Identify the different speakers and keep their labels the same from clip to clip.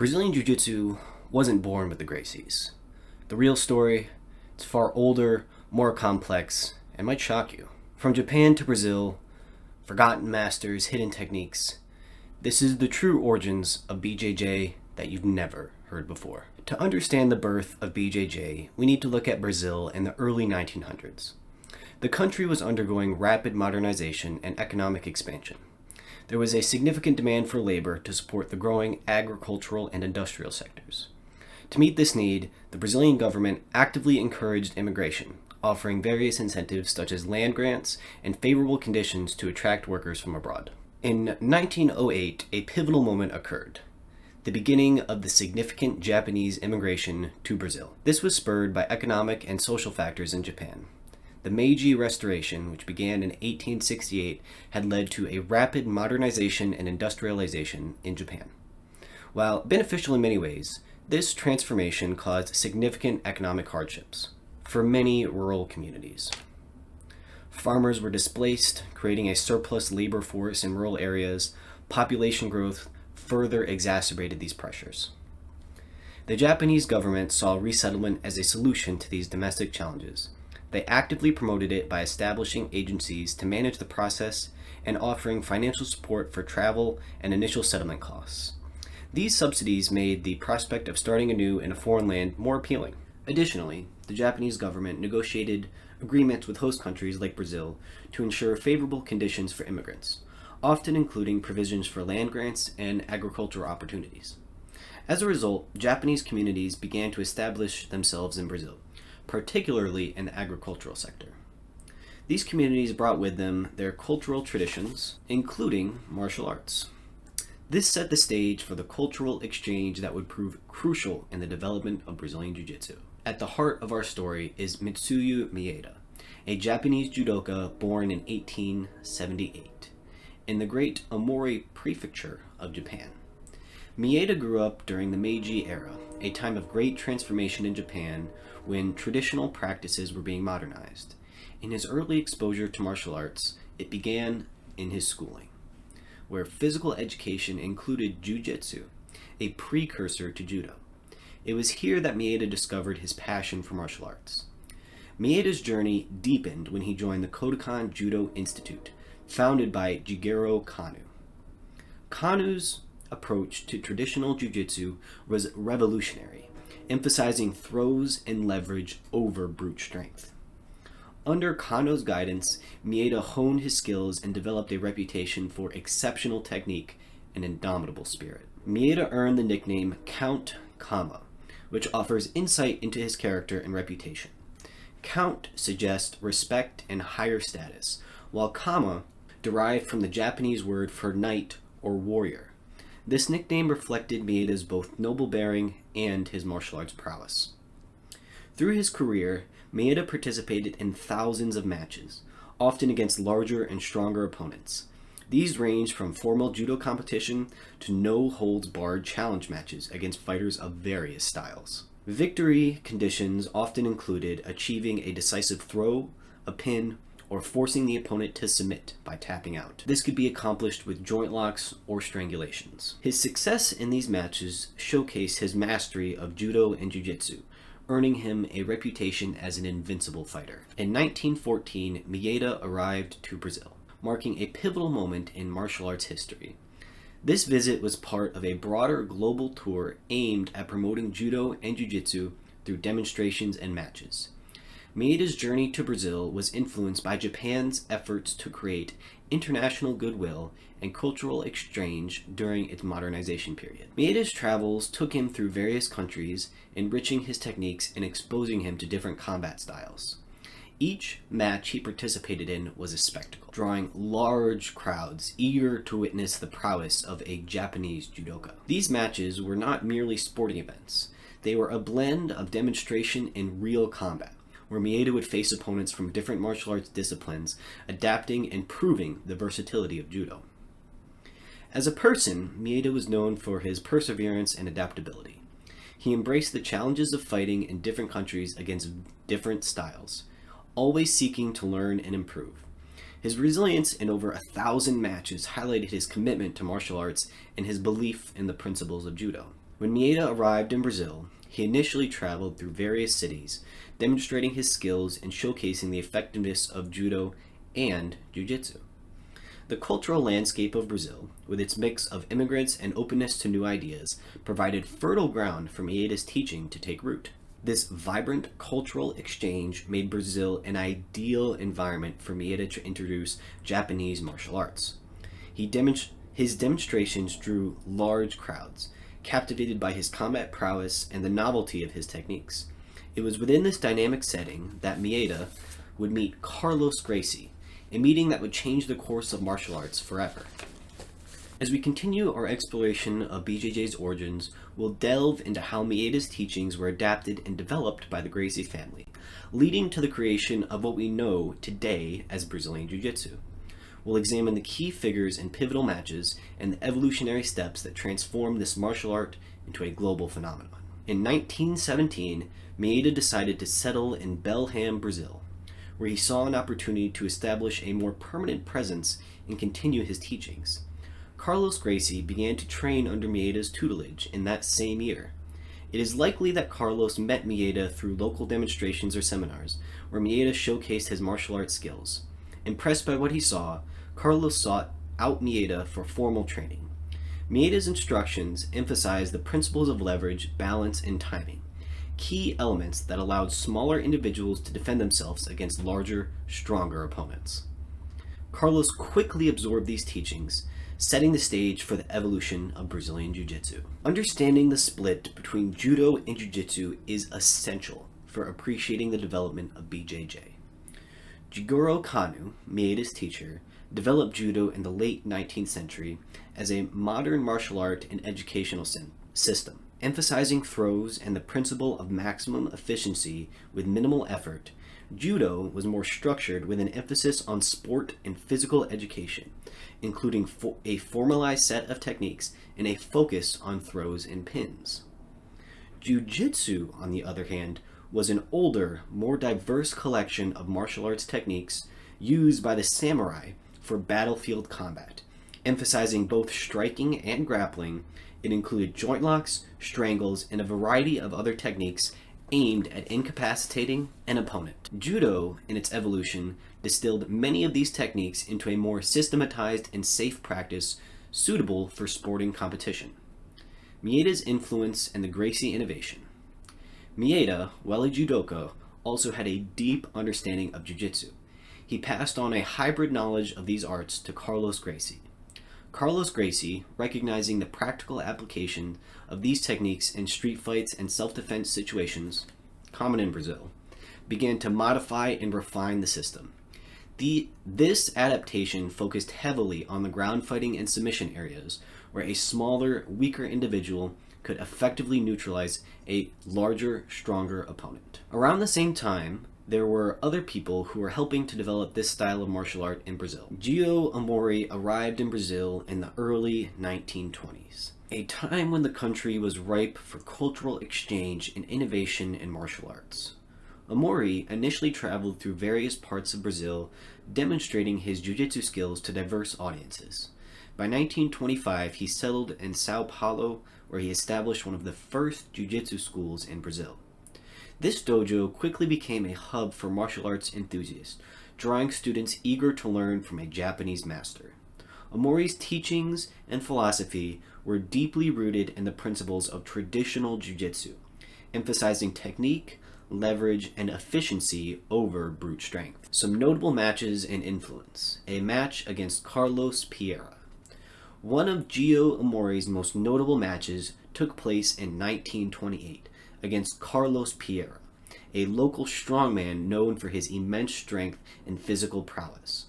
Speaker 1: Brazilian Jiu-Jitsu wasn't born with the Gracies. The real story, it's far older, more complex, and might shock you. From Japan to Brazil, forgotten masters, hidden techniques, this is the true origins of BJJ that you've never heard before. To understand the birth of BJJ, we need to look at Brazil in the early 1900s. The country was undergoing rapid modernization and economic expansion. There was a significant demand for labor to support the growing agricultural and industrial sectors. To meet this need, the Brazilian government actively encouraged immigration, offering various incentives such as land grants and favorable conditions to attract workers from abroad. In 1908, a pivotal moment occurred: the beginning of the significant Japanese immigration to Brazil. This was spurred by economic and social factors in Japan. The Meiji Restoration, which began in 1868, had led to a rapid modernization and industrialization in Japan. While beneficial in many ways, this transformation caused significant economic hardships for many rural communities. Farmers were displaced, creating a surplus labor force in rural areas. Population growth further exacerbated these pressures. The Japanese government saw resettlement as a solution to these domestic challenges. They actively promoted it by establishing agencies to manage the process and offering financial support for travel and initial settlement costs. These subsidies made the prospect of starting anew in a foreign land more appealing. Additionally, the Japanese government negotiated agreements with host countries like Brazil to ensure favorable conditions for immigrants, often including provisions for land grants and agricultural opportunities. As a result, Japanese communities began to establish themselves in Brazil, particularly in the agricultural sector. These communities brought with them their cultural traditions, including martial arts. This set the stage for the cultural exchange that would prove crucial in the development of Brazilian Jiu-Jitsu. At the heart of our story is Mitsuyo Maeda, a Japanese judoka born in 1878 in the great Amori prefecture of Japan. Maeda grew up during the Meiji era, a time of great transformation in Japan when traditional practices were being modernized. In his early exposure to martial arts, it began in his schooling, where physical education included Jiu-Jitsu, a precursor to Judo. It was here that Maeda discovered his passion for martial arts. Maeda's journey deepened when he joined the Kodokan Judo Institute, founded by Jiro Kano. Kano's approach to traditional jiu-jitsu was revolutionary, emphasizing throws and leverage over brute strength. Under Kano's guidance, Maeda honed his skills and developed a reputation for exceptional technique and indomitable spirit. Maeda earned the nickname Count Kama, which offers insight into his character and reputation. Count suggests respect and higher status, while Kama derived from the Japanese word for knight or warrior. This nickname reflected Maeda's both noble bearing and his martial arts prowess. Through his career, Maeda participated in thousands of matches, often against larger and stronger opponents. These ranged from formal judo competition to no-holds-barred challenge matches against fighters of various styles. Victory conditions often included achieving a decisive throw, a pin, or forcing the opponent to submit by tapping out. This could be accomplished with joint locks or strangulations. His success in these matches showcased his mastery of judo and jiu-jitsu, earning him a reputation as an invincible fighter. In 1914, Maeda arrived to Brazil, marking a pivotal moment in martial arts history. This visit was part of a broader global tour aimed at promoting judo and jiu-jitsu through demonstrations and matches. Maeda's journey to Brazil was influenced by Japan's efforts to create international goodwill and cultural exchange during its modernization period. Maeda's travels took him through various countries, enriching his techniques and exposing him to different combat styles. Each match he participated in was a spectacle, drawing large crowds eager to witness the prowess of a Japanese judoka. These matches were not merely sporting events. They were a blend of demonstration and real combat, where Maeda would face opponents from different martial arts disciplines, adapting and proving the versatility of judo. As a person, Maeda was known for his perseverance and adaptability. He embraced the challenges of fighting in different countries against different styles, always seeking to learn and improve. His resilience in over 1,000 matches highlighted his commitment to martial arts and his belief in the principles of judo. When Maeda arrived in Brazil, he initially traveled through various cities, demonstrating his skills and showcasing the effectiveness of Judo and Jiu-Jitsu. The cultural landscape of Brazil, with its mix of immigrants and openness to new ideas, provided fertile ground for Maeda's teaching to take root. This vibrant cultural exchange made Brazil an ideal environment for Maeda to introduce Japanese martial arts. His demonstrations drew large crowds, captivated by his combat prowess and the novelty of his techniques. It was within this dynamic setting that Maeda would meet Carlos Gracie, a meeting that would change the course of martial arts forever. As we continue our exploration of BJJ's origins, we'll delve into how Maeda's teachings were adapted and developed by the Gracie family, leading to the creation of what we know today as Brazilian Jiu-Jitsu. We'll examine the key figures and pivotal matches and the evolutionary steps that transformed this martial art into a global phenomenon. In 1917, Maeda decided to settle in Belém, Brazil, where he saw an opportunity to establish a more permanent presence and continue his teachings. Carlos Gracie began to train under Maeda's tutelage in that same year. It is likely that Carlos met Maeda through local demonstrations or seminars, where Maeda showcased his martial arts skills. Impressed by what he saw, Carlos sought out Maeda for formal training. Maeda's instructions emphasized the principles of leverage, balance, and timing, key elements that allowed smaller individuals to defend themselves against larger, stronger opponents. Carlos quickly absorbed these teachings, setting the stage for the evolution of Brazilian Jiu-Jitsu. Understanding the split between Judo and Jiu-Jitsu is essential for appreciating the development of BJJ. Jiro Amori, Maeda's teacher, developed Judo in the late 19th century as a modern martial art and educational system. Emphasizing throws and the principle of maximum efficiency with minimal effort, Judo was more structured with an emphasis on sport and physical education, including a formalized set of techniques and a focus on throws and pins. Jiu-Jitsu, on the other hand, was an older, more diverse collection of martial arts techniques used by the samurai for battlefield combat. Emphasizing both striking and grappling, it included joint locks, strangles, and a variety of other techniques aimed at incapacitating an opponent. Judo, in its evolution, distilled many of these techniques into a more systematized and safe practice suitable for sporting competition. Maeda's influence and the Gracie innovation. Maeda, while a judoka, also had a deep understanding of jiu-jitsu. He passed on a hybrid knowledge of these arts to Carlos Gracie. Carlos Gracie, recognizing the practical application of these techniques in street fights and self-defense situations, common in Brazil, began to modify and refine the system. This adaptation focused heavily on the ground fighting and submission areas, where a smaller, weaker individual could effectively neutralize a larger, stronger opponent. Around the same time, there were other people who were helping to develop this style of martial art in Brazil. Jiro Amori arrived in Brazil in the early 1920s, a time when the country was ripe for cultural exchange and innovation in martial arts. Amori initially traveled through various parts of Brazil, demonstrating his jiu-jitsu skills to diverse audiences. By 1925, he settled in Sao Paulo, where he established one of the first jiu-jitsu schools in Brazil. This dojo quickly became a hub for martial arts enthusiasts, drawing students eager to learn from a Japanese master. Amori's teachings and philosophy were deeply rooted in the principles of traditional jiu-jitsu, emphasizing technique, leverage, and efficiency over brute strength. Some notable matches and influence. A match against Carlos Pereira. One of Jiro Amori's most notable matches took place in 1928 against Carlos Pereira, a local strongman known for his immense strength and physical prowess.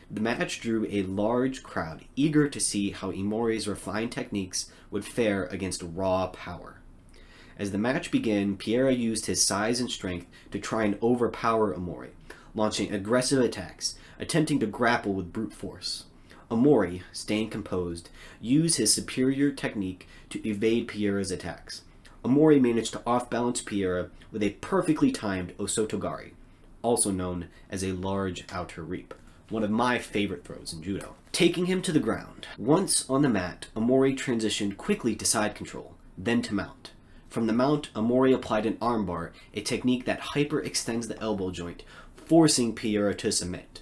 Speaker 1: The match drew a large crowd, eager to see how Amori's refined techniques would fare against raw power. As the match began, Pereira used his size and strength to try and overpower Amori, launching aggressive attacks, attempting to grapple with brute force. Amori, staying composed, used his superior technique to evade Pereira's attacks. Amori managed to off-balance Pereira with a perfectly timed osotogari, also known as a large outer reap, one of my favorite throws in judo. Taking him to the ground. Once on the mat, Amori transitioned quickly to side control, then to mount. From the mount, Amori applied an armbar, a technique that hyperextends the elbow joint, forcing Kimura to submit.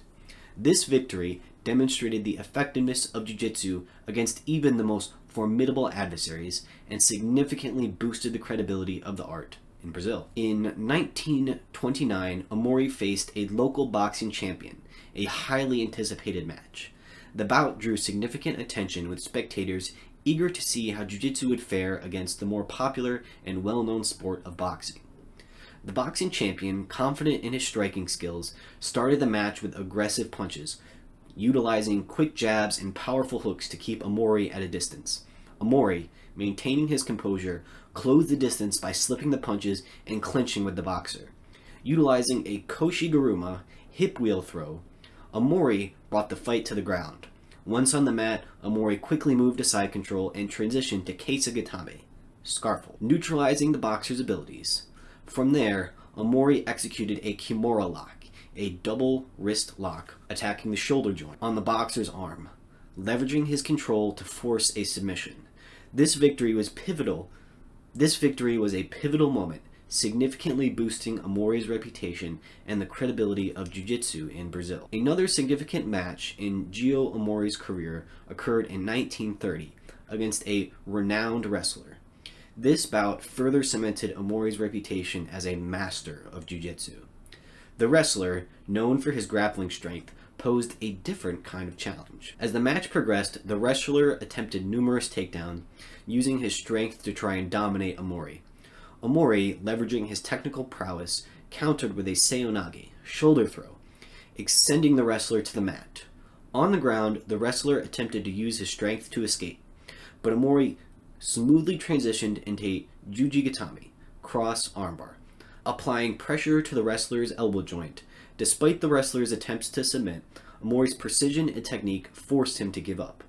Speaker 1: This victory demonstrated the effectiveness of jiu-jitsu against even the most formidable adversaries and significantly boosted the credibility of the art in Brazil. In 1929, Amori faced a local boxing champion, a highly anticipated match. The bout drew significant attention with spectators eager to see how jiu-jitsu would fare against the more popular and well-known sport of boxing. The boxing champion, confident in his striking skills, started the match with aggressive punches, utilizing quick jabs and powerful hooks to keep Amori at a distance. Amori, maintaining his composure, closed the distance by slipping the punches and clinching with the boxer. Utilizing a koshiguruma hip wheel throw, Amori brought the fight to the ground. Once on the mat, Amori quickly moved to side control and transitioned to keisagatame, scarfhold, neutralizing the boxer's abilities. From there, Amori executed a Kimura lock, a double wrist lock, attacking the shoulder joint on the boxer's arm, leveraging his control to force a submission. This victory was a pivotal moment, significantly boosting Amori's reputation and the credibility of jiu-jitsu in Brazil. Another significant match in Jiro Amori's career occurred in 1930 against a renowned wrestler. This bout further cemented Amori's reputation as a master of jiu-jitsu. The wrestler, known for his grappling strength, posed a different kind of challenge. As the match progressed, the wrestler attempted numerous takedowns, using his strength to try and dominate Amori. Amori, leveraging his technical prowess, countered with a seonage, shoulder throw, extending the wrestler to the mat. On the ground, the wrestler attempted to use his strength to escape, but Amori smoothly transitioned into jujigatame, cross armbar, applying pressure to the wrestler's elbow joint. Despite the wrestler's attempts to submit, Amori's precision and technique forced him to give up.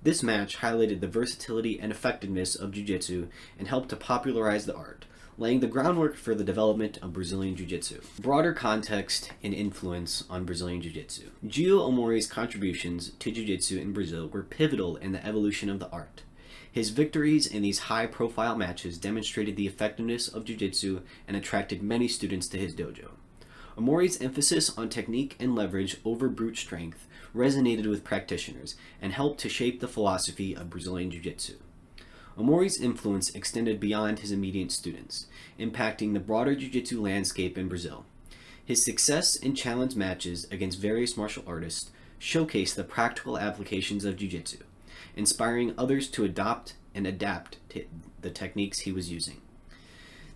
Speaker 1: This match highlighted the versatility and effectiveness of jiu-jitsu and helped to popularize the art, laying the groundwork for the development of Brazilian Jiu-Jitsu. Broader context and influence on Brazilian Jiu-Jitsu. Jiro Amori's contributions to Jiu-Jitsu in Brazil were pivotal in the evolution of the art. His victories in these high-profile matches demonstrated the effectiveness of Jiu-Jitsu and attracted many students to his dojo. Amori's emphasis on technique and leverage over brute strength resonated with practitioners and helped to shape the philosophy of Brazilian Jiu-Jitsu. Amori's influence extended beyond his immediate students, impacting the broader jiu-jitsu landscape in Brazil. His success in challenge matches against various martial artists showcased the practical applications of jiu-jitsu, inspiring others to adopt and adapt to the techniques he was using.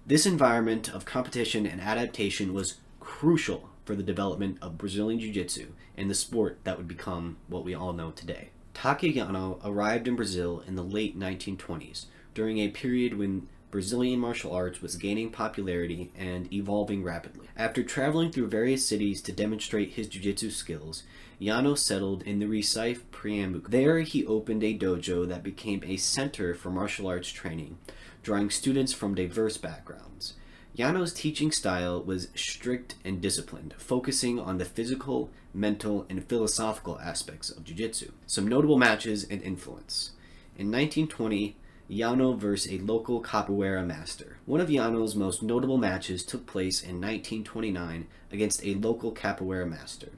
Speaker 1: This environment of competition and adaptation was crucial for the development of Brazilian Jiu-Jitsu and the sport that would become what we all know today. Takano arrived in Brazil in the late 1920s, during a period when Brazilian martial arts was gaining popularity and evolving rapidly. After traveling through various cities to demonstrate his jiu-jitsu skills, Yano settled in the Recife, Pernambuco. There he opened a dojo that became a center for martial arts training, drawing students from diverse backgrounds. Yano's teaching style was strict and disciplined, focusing on the physical, mental, and philosophical aspects of jiu-jitsu. Some notable matches and influence. In 1920, Yano versus a local capoeira master. One of Yano's most notable matches took place in 1929 against a local capoeira master.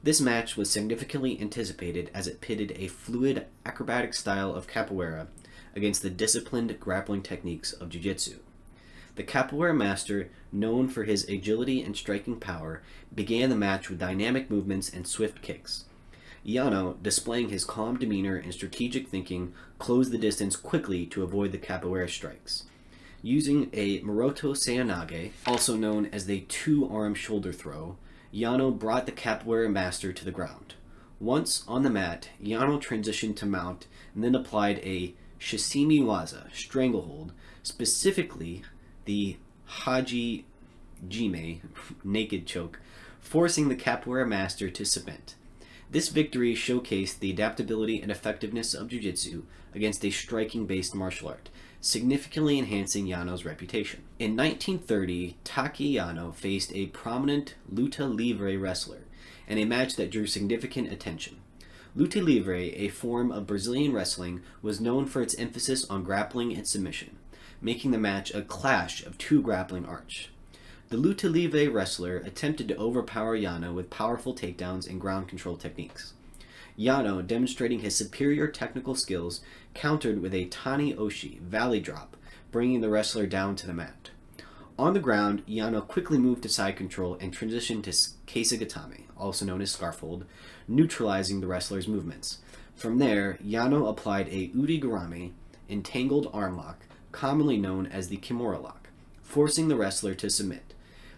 Speaker 1: This match was significantly anticipated as it pitted a fluid, acrobatic style of capoeira against the disciplined grappling techniques of jiu-jitsu. The capoeira master, known for his agility and striking power, began the match with dynamic movements and swift kicks. Yano, displaying his calm demeanor and strategic thinking, closed the distance quickly to avoid the capoeira strikes. Using a Maroto Seonage, also known as the two-arm shoulder throw, Yano brought the capoeira master to the ground. Once on the mat, Yano transitioned to mount and then applied a Shishimi Waza, stranglehold, specifically the Haji Jime, naked choke, forcing the capoeira master to submit. This victory showcased the adaptability and effectiveness of jiu-jitsu against a striking-based martial art, significantly enhancing Yano's reputation. In 1930, Taki Yano faced a prominent luta livre wrestler in a match that drew significant attention. Luta Livre, a form of Brazilian wrestling, was known for its emphasis on grappling and submission, making the match a clash of two grappling arts. The Luta Livre wrestler attempted to overpower Yano with powerful takedowns and ground control techniques. Yano, demonstrating his superior technical skills, countered with a Tani Oshi valley drop, bringing the wrestler down to the mat. On the ground, Yano quickly moved to side control and transitioned to Keisagatame, also known as scarf-hold, neutralizing the wrestler's movements. From there, Yano applied a Urigarame, entangled arm lock, commonly known as the Kimura lock, forcing the wrestler to submit.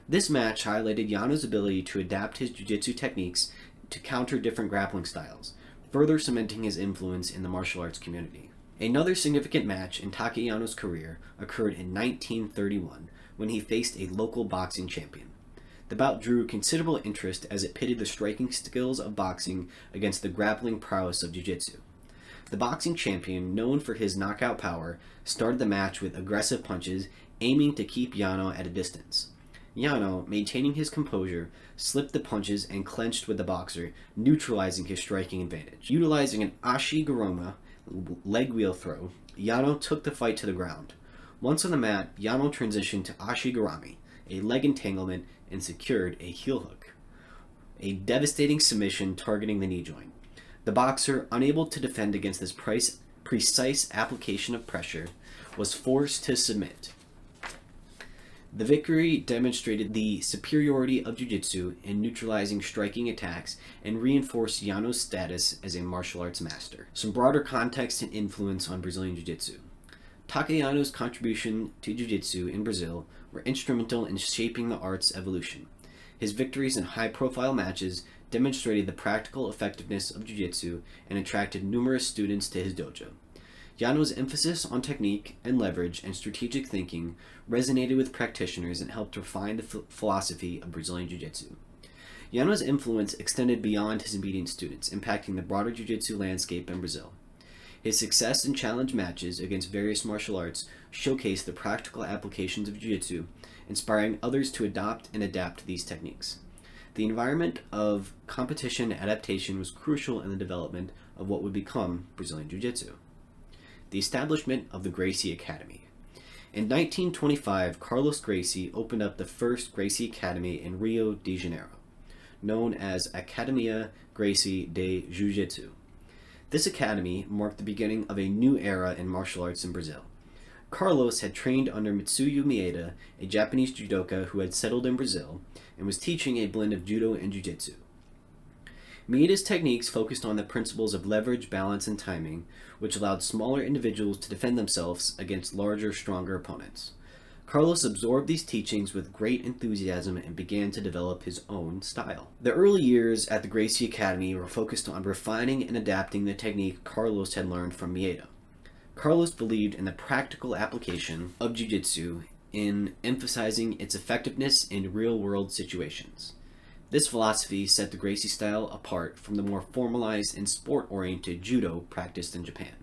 Speaker 1: This match highlighted Yano's ability to adapt his jiu-jitsu techniques to counter different grappling styles, further cementing his influence in the martial arts community. Another significant match in Takayano's career occurred in 1931 when he faced a local boxing champion. The bout drew considerable interest as it pitted the striking skills of boxing against the grappling prowess of jiu-jitsu. The boxing champion, known for his knockout power, started the match with aggressive punches, aiming to keep Yano at a distance. Yano, maintaining his composure, slipped the punches and clenched with the boxer, neutralizing his striking advantage. Utilizing an Ashiguruma leg wheel throw, Yano took the fight to the ground. Once on the mat, Yano transitioned to Ashigurami, a leg entanglement, and secured a heel hook, a devastating submission targeting the knee joint. The boxer, unable to defend against this precise application of pressure, was forced to submit. The victory demonstrated the superiority of jiu-jitsu in neutralizing striking attacks and reinforced Yano's status as a martial arts master. Some broader context and influence on Brazilian jiu-jitsu. Takayano's contribution to jiu-jitsu in Brazil were instrumental in shaping the art's evolution. His victories in high-profile matches demonstrated the practical effectiveness of jiu-jitsu and attracted numerous students to his dojo. Yano's emphasis on technique and leverage and strategic thinking resonated with practitioners and helped refine the philosophy of Brazilian Jiu-Jitsu. Yano's influence extended beyond his immediate students, impacting the broader jiu-jitsu landscape in Brazil. His success in challenge matches against various martial arts showcased the practical applications of jiu-jitsu, inspiring others to adopt and adapt these techniques. The environment of competition adaptation was crucial in the development of what would become Brazilian Jiu-Jitsu. The establishment of the Gracie Academy. In 1925, Carlos Gracie opened up the first Gracie Academy in Rio de Janeiro, known as Academia Gracie de Jiu-Jitsu. This academy marked the beginning of a new era in martial arts in Brazil. Carlos had trained under Mitsuyo Maeda, a Japanese judoka who had settled in Brazil, and was teaching a blend of judo and jiu-jitsu. Maeda's techniques focused on the principles of leverage, balance, and timing, which allowed smaller individuals to defend themselves against larger, stronger opponents. Carlos absorbed these teachings with great enthusiasm and began to develop his own style. The early years at the Gracie Academy were focused on refining and adapting the technique Carlos had learned from Maeda. Carlos believed in the practical application of jiu-jitsu in emphasizing its effectiveness in real-world situations. This philosophy set the Gracie style apart from the more formalized and sport-oriented judo practiced in Japan.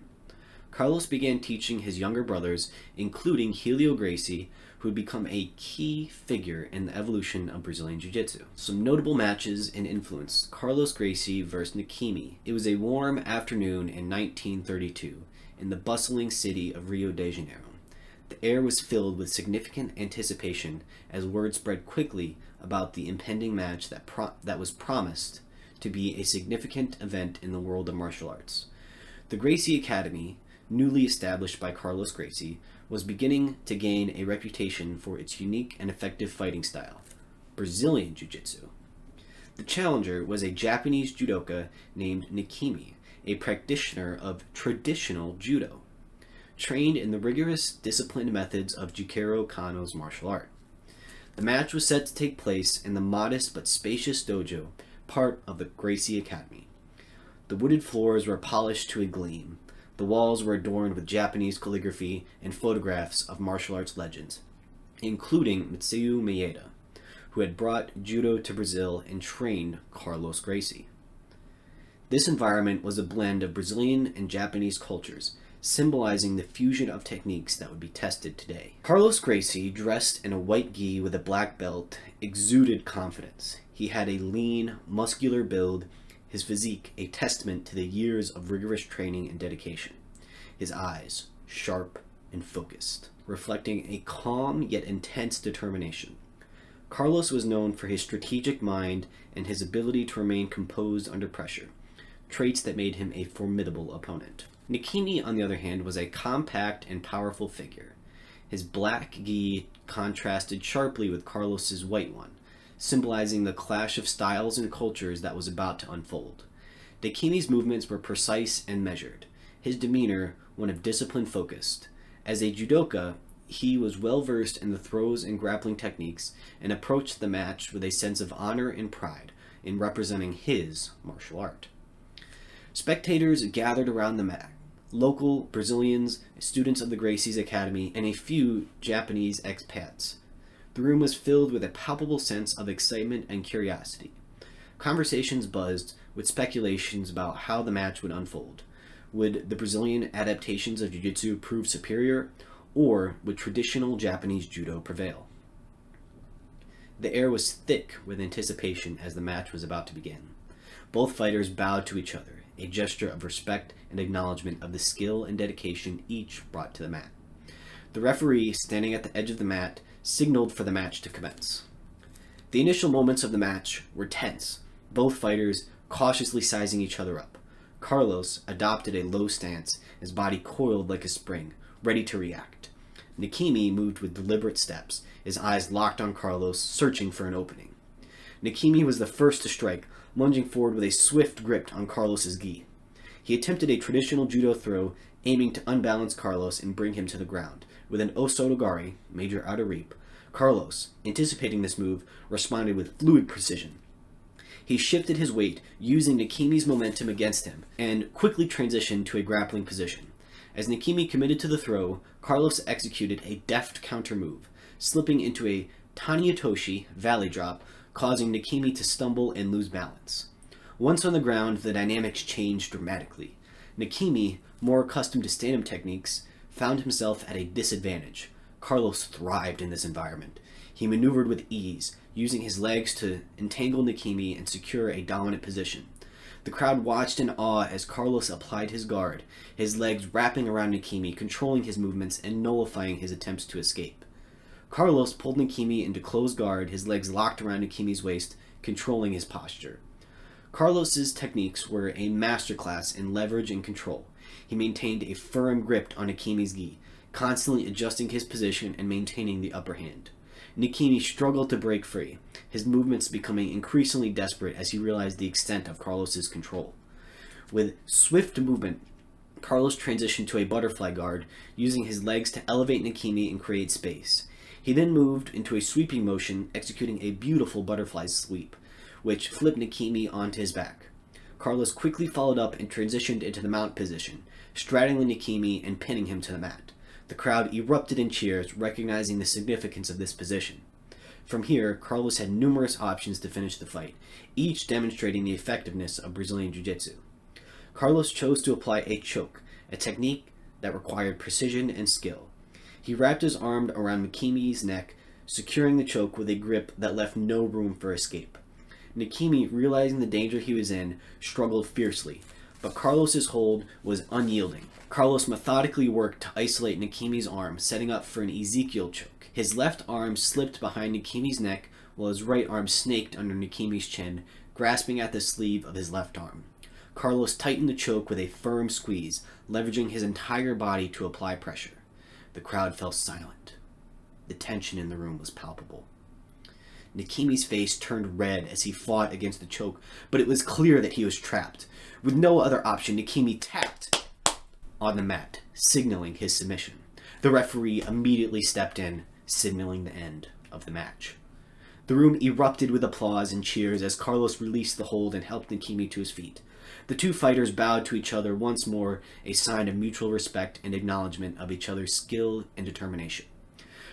Speaker 1: Carlos began teaching his younger brothers, including Helio Gracie, who would become a key figure in the evolution of Brazilian Jiu-Jitsu. Some notable matches and influence: Carlos Gracie vs. Nikimi. It was a warm afternoon in 1932 in the bustling city of Rio de Janeiro. The air was filled with significant anticipation as word spread quickly about the impending match that was promised to be a significant event in the world of martial arts. The Gracie Academy, newly established by Carlos Gracie, was beginning to gain a reputation for its unique and effective fighting style, Brazilian Jiu-Jitsu. The challenger was a Japanese judoka named Nikimi, a practitioner of traditional judo, trained in the rigorous, disciplined methods of Jiro Kano's martial art. The match was set to take place in the modest but spacious dojo, part of the Gracie Academy. The wooded floors were polished to a gleam. The walls were adorned with Japanese calligraphy and photographs of martial arts legends, including Mitsuyo Maeda, who had brought judo to Brazil and trained Carlos Gracie. This environment was a blend of Brazilian and Japanese cultures, symbolizing the fusion of techniques that would be tested today. Carlos Gracie, dressed in a white gi with a black belt, exuded confidence. He had a lean, muscular build, his physique a testament to the years of rigorous training and dedication. His eyes, sharp and focused, reflecting a calm yet intense determination. Carlos was known for his strategic mind and his ability to remain composed under pressure, traits that made him a formidable opponent. Nikimi, on the other hand, was a compact and powerful figure. His black gi contrasted sharply with Carlos's white one, symbolizing the clash of styles and cultures that was about to unfold. Nikimi's movements were precise and measured, his demeanor one of discipline focused. As a judoka, he was well versed in the throws and grappling techniques and approached the match with a sense of honor and pride in representing his martial art. Spectators gathered around the mat. Local Brazilians, students of the Gracie Academy, and a few Japanese expats. The room was filled with a palpable sense of excitement and curiosity. Conversations buzzed with speculations about how the match would unfold. Would the Brazilian adaptations of Jiu-Jitsu prove superior, or would traditional Japanese Judo prevail? The air was thick with anticipation as the match was about to begin. Both fighters bowed to each other, a gesture of respect and acknowledgement of the skill and dedication each brought to the mat. The referee, standing at the edge of the mat, signaled for the match to commence. The initial moments of the match were tense, both fighters cautiously sizing each other up. Carlos adopted a low stance, his body coiled like a spring, ready to react. Nikimi moved with deliberate steps, his eyes locked on Carlos, searching for an opening. Nikimi was the first to strike, lunging forward with a swift grip on Carlos's gi. He attempted a traditional judo throw, aiming to unbalance Carlos and bring him to the ground. With an osotogari, major outer reap, Carlos, anticipating this move, responded with fluid precision. He shifted his weight, using Nikimi's momentum against him, and quickly transitioned to a grappling position. As Nikimi committed to the throw, Carlos executed a deft counter move, slipping into a Taniyotoshi valley drop, causing Nikimi to stumble and lose balance. Once on the ground, the dynamics changed dramatically. Nikimi, more accustomed to stand-up techniques, found himself at a disadvantage. Carlos thrived in this environment. He maneuvered with ease, using his legs to entangle Nikimi and secure a dominant position. The crowd watched in awe as Carlos applied his guard, his legs wrapping around Nikimi, controlling his movements and nullifying his attempts to escape. Carlos pulled Nikimi into closed guard, his legs locked around Nikimi's waist, controlling his posture. Carlos's techniques were a masterclass in leverage and control. He maintained a firm grip on Nikimi's gi, constantly adjusting his position and maintaining the upper hand. Nikimi struggled to break free, his movements becoming increasingly desperate as he realized the extent of Carlos's control. With swift movement, Carlos transitioned to a butterfly guard, using his legs to elevate Nikimi and create space. He then moved into a sweeping motion, executing a beautiful butterfly sweep, which flipped Nikimi onto his back. Carlos quickly followed up and transitioned into the mount position, straddling Nikimi and pinning him to the mat. The crowd erupted in cheers, recognizing the significance of this position. From here, Carlos had numerous options to finish the fight, each demonstrating the effectiveness of Brazilian Jiu-Jitsu. Carlos chose to apply a choke, a technique that required precision and skill. He wrapped his arm around Nikimi's neck, securing the choke with a grip that left no room for escape. Nikimi, realizing the danger he was in, struggled fiercely, but Carlos's hold was unyielding. Carlos methodically worked to isolate Nikimi's arm, setting up for an Ezekiel choke. His left arm slipped behind Nikimi's neck, while his right arm snaked under Nikimi's chin, grasping at the sleeve of his left arm. Carlos tightened the choke with a firm squeeze, leveraging his entire body to apply pressure. The crowd fell silent. The tension in the room was palpable. Nikimi's face turned red as he fought against the choke, but it was clear that he was trapped. With no other option, Nikimi tapped on the mat, signaling his submission. The referee immediately stepped in, signaling the end of the match. The room erupted with applause and cheers as Carlos released the hold and helped Nikimi to his feet. The two fighters bowed to each other once more, a sign of mutual respect and acknowledgement of each other's skill and determination.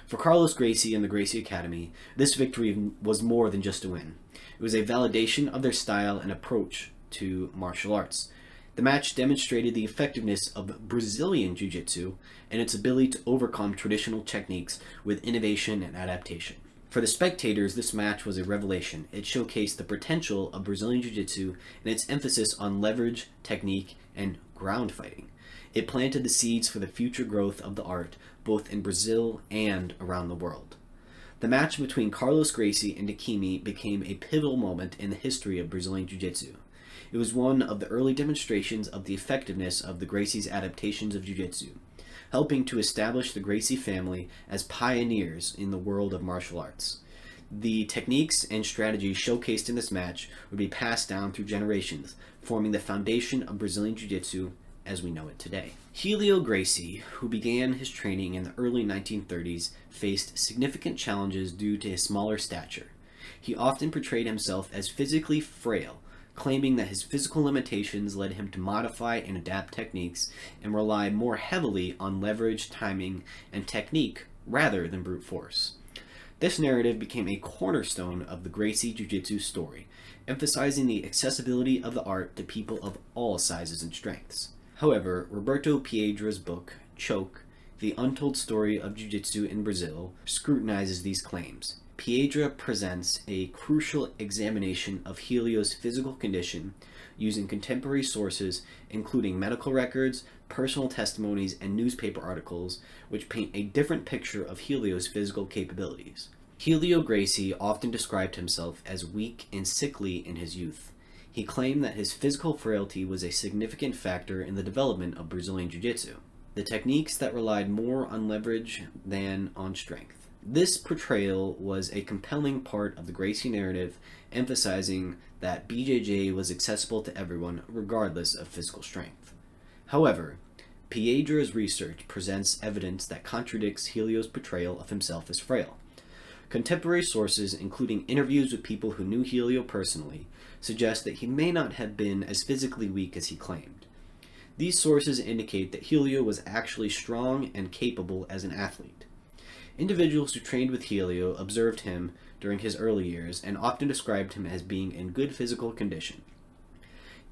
Speaker 1: For Carlos Gracie and the Gracie Academy, this victory was more than just a win. It was a validation of their style and approach to martial arts. The match demonstrated the effectiveness of Brazilian Jiu-Jitsu and its ability to overcome traditional techniques with innovation and adaptation. For the spectators, this match was a revelation. It showcased the potential of Brazilian Jiu-Jitsu and its emphasis on leverage, technique, and ground fighting. It planted the seeds for the future growth of the art, both in Brazil and around the world. The match between Carlos Gracie and Takimi became a pivotal moment in the history of Brazilian Jiu-Jitsu. It was one of the early demonstrations of the effectiveness of the Gracie's adaptations of Jiu-Jitsu, helping to establish the Gracie family as pioneers in the world of martial arts. The techniques and strategies showcased in this match would be passed down through generations, forming the foundation of Brazilian Jiu-Jitsu as we know it today. Helio Gracie, who began his training in the early 1930s, faced significant challenges due to his smaller stature. He often portrayed himself as physically frail, claiming that his physical limitations led him to modify and adapt techniques and rely more heavily on leverage, timing, and technique rather than brute force. This narrative became a cornerstone of the Gracie Jiu-Jitsu story, emphasizing the accessibility of the art to people of all sizes and strengths. However, Roberto Piedra's book, Choke, The Untold Story of Jiu-Jitsu in Brazil, scrutinizes these claims. Piedra presents a crucial examination of Helio's physical condition using contemporary sources including medical records, personal testimonies, and newspaper articles, which paint a different picture of Helio's physical capabilities. Helio Gracie often described himself as weak and sickly in his youth. He claimed that his physical frailty was a significant factor in the development of Brazilian Jiu-Jitsu, the techniques that relied more on leverage than on strength. This portrayal was a compelling part of the Gracie narrative, emphasizing that BJJ was accessible to everyone regardless of physical strength. However, Piedra's research presents evidence that contradicts Helio's portrayal of himself as frail. Contemporary sources, including interviews with people who knew Helio personally, suggest that he may not have been as physically weak as he claimed. These sources indicate that Helio was actually strong and capable as an athlete. Individuals who trained with Helio observed him during his early years and often described him as being in good physical condition,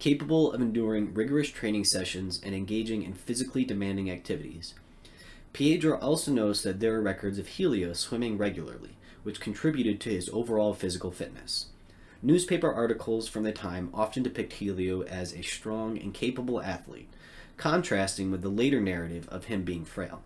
Speaker 1: capable of enduring rigorous training sessions and engaging in physically demanding activities. Piedra also notes that there are records of Helio swimming regularly, which contributed to his overall physical fitness. Newspaper articles from the time often depict Helio as a strong and capable athlete, contrasting with the later narrative of him being frail.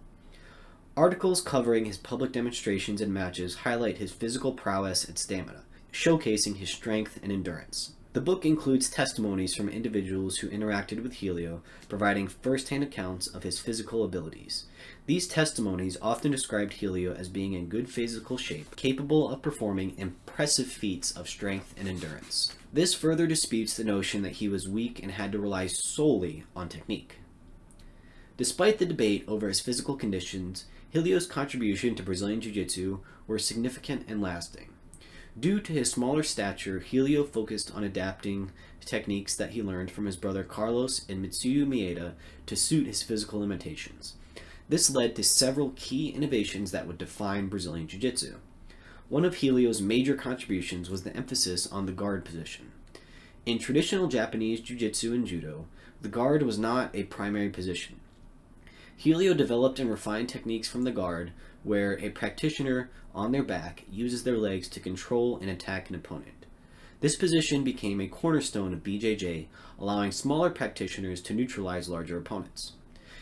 Speaker 1: Articles covering his public demonstrations and matches highlight his physical prowess and stamina, showcasing his strength and endurance. The book includes testimonies from individuals who interacted with Helio, providing first-hand accounts of his physical abilities. These testimonies often described Helio as being in good physical shape, capable of performing impressive feats of strength and endurance. This further disputes the notion that he was weak and had to rely solely on technique. Despite the debate over his physical conditions, Helio's contribution to Brazilian Jiu-Jitsu were significant and lasting. Due to his smaller stature, Helio focused on adapting techniques that he learned from his brother Carlos and Mitsuyo Maeda to suit his physical limitations. This led to several key innovations that would define Brazilian Jiu-Jitsu. One of Helio's major contributions was the emphasis on the guard position. In traditional Japanese Jiu-Jitsu and Judo, the guard was not a primary position. Helio developed and refined techniques from the guard, where a practitioner on their back uses their legs to control and attack an opponent. This position became a cornerstone of BJJ, allowing smaller practitioners to neutralize larger opponents.